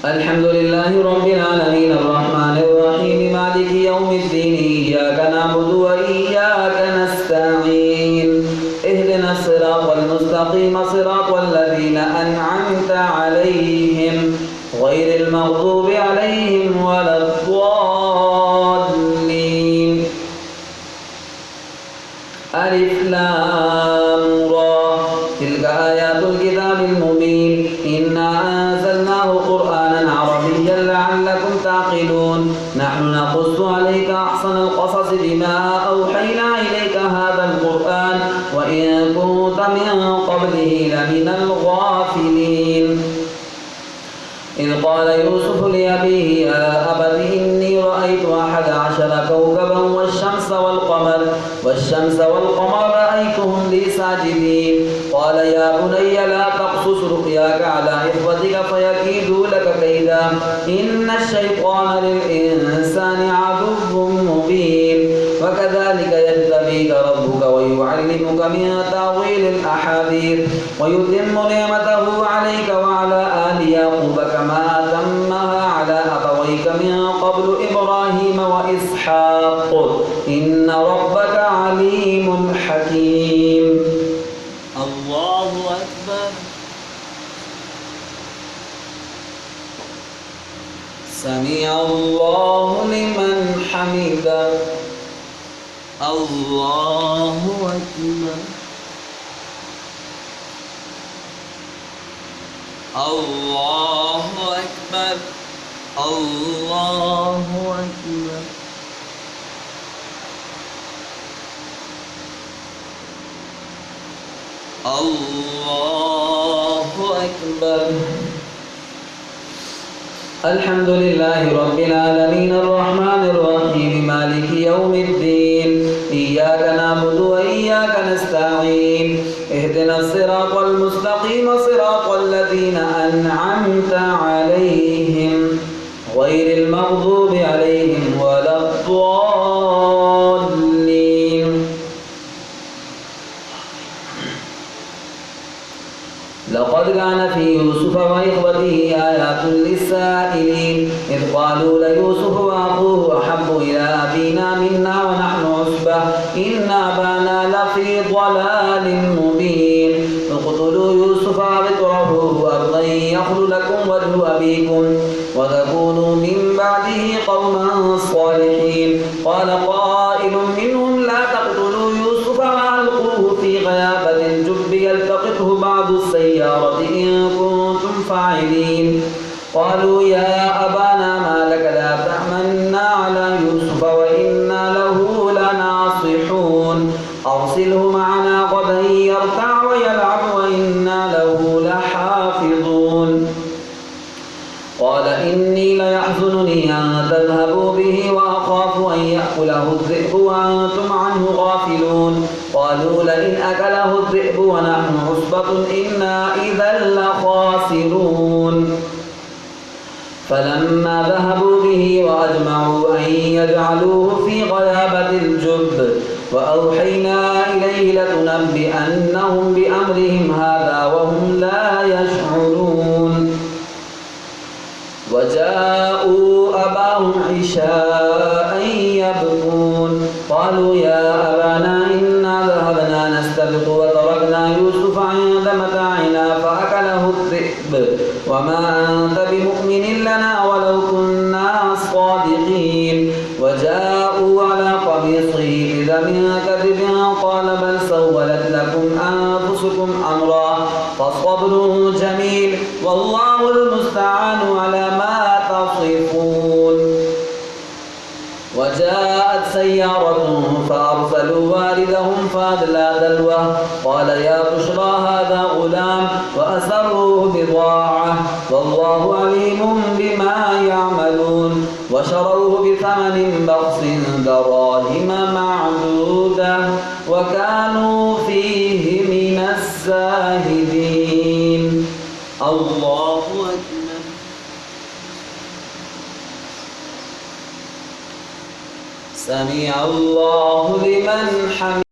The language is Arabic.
الحمد لله رب العالمين الرحمن الرحيم مالك يوم الدين إياك نعبد وإياك نستعين اهدنا الصراط المستقيم صراط الذين أنعمت عليهم غير المغضوب عليهم ولا الضالين. ألف لام را تلك آيات الكتاب المبين إنا أنزلناه قرآنا عربيا لعلكم تعقلون نحن نقص عليك أحسن القصص بما أوحينا إليك هذا القرآن وإن كنت من قبله لمن الغافلين. إذ قال يوسف لأبيه يا أبت إني رأيت 11 كوكبا والشمس والقمر رأيتهم لي ساجدين. قال يا بني لا تقصص رؤياك على إخوتك فيكيدوا لك كيدا إن الشيطان للإنسان عدو مبين. وكذلك يجتبيك ربك ويعلمك من تأويل الأحاديث ويتم نعمته عليك وعلى آل يعقوب كما أتمها على أبويك من قبل إبراهيم وإسحاق إن ربك عليم حكيم. الله أكبر. سمع الله لمن حمده. الله أكبر. الله أكبر. الله أكبر. الله أكبر. الحمد لله رب العالمين الرحمن الرحيم مالك يوم الدين إياك نعبد وإياك نستعين اهدنا الصراط المستقيم صراط الذين أنعمت عليهم غير المغضوب عليهم ولا الضالين. لقد كان في يوسف وإخوته آيات للسائلين إذ قالوا ليوسف وأخوه أحب إلى أبينا منا ونحن عصبة إن أبانا لفي ضلال مبين. اقتلوا يوسف واطرحوه أرضا يخل لكم وجه أبيكم وتكونوا من بعده قوما صالحين. قال قائل منهم لا تقتلوا يوسف وألقوه في غيابة الجب يلتقطه بعض السيارة إن كنتم فاعلين. قالوا يا أبانا ما لك لا تأمنا على يوسف وإنا له لناصحون أرسله معنا غدا يرتع ويلعب وإنا له لحافظون. قال إني ليحزنني أن تذهبوا به وأخاف أن يأكله الذئب وأنتم عنه غافلون. قالوا لئن أكله الذئب ونحن عصبة إنا إذا لخاسرون. فلما ذهبوا به وأجمعوا أن يجعلوه في غيابة الجب وأوحينا إليه لتنبئنهم بأمرهم هذا وهم لا يشعرون. وجاءوا أباهم عشاء يبكون. قالوا يا أبانا إنا ذهبنا نستبق وتركنا يوسف عند متاعنا فأكله الذئب وما أنت بمؤمن لنا ولو كنا صادقين. وجاءوا على قميصه بدم كذب قال بل سولت لكم أنفسكم أمرا فصبر جميل والله المستعان على ما تصفون. وجاءت سيارة فأرسلوا واردهم فأدلى دلوه قال يا بشرى هذا غلام وأسروه بضاعة والله عليم بما يعملون. وشروه بثمن بخس دراهم معدودة وكانوا فيه من الزاهدين. الله أكبر. سمع الله لمن حمده.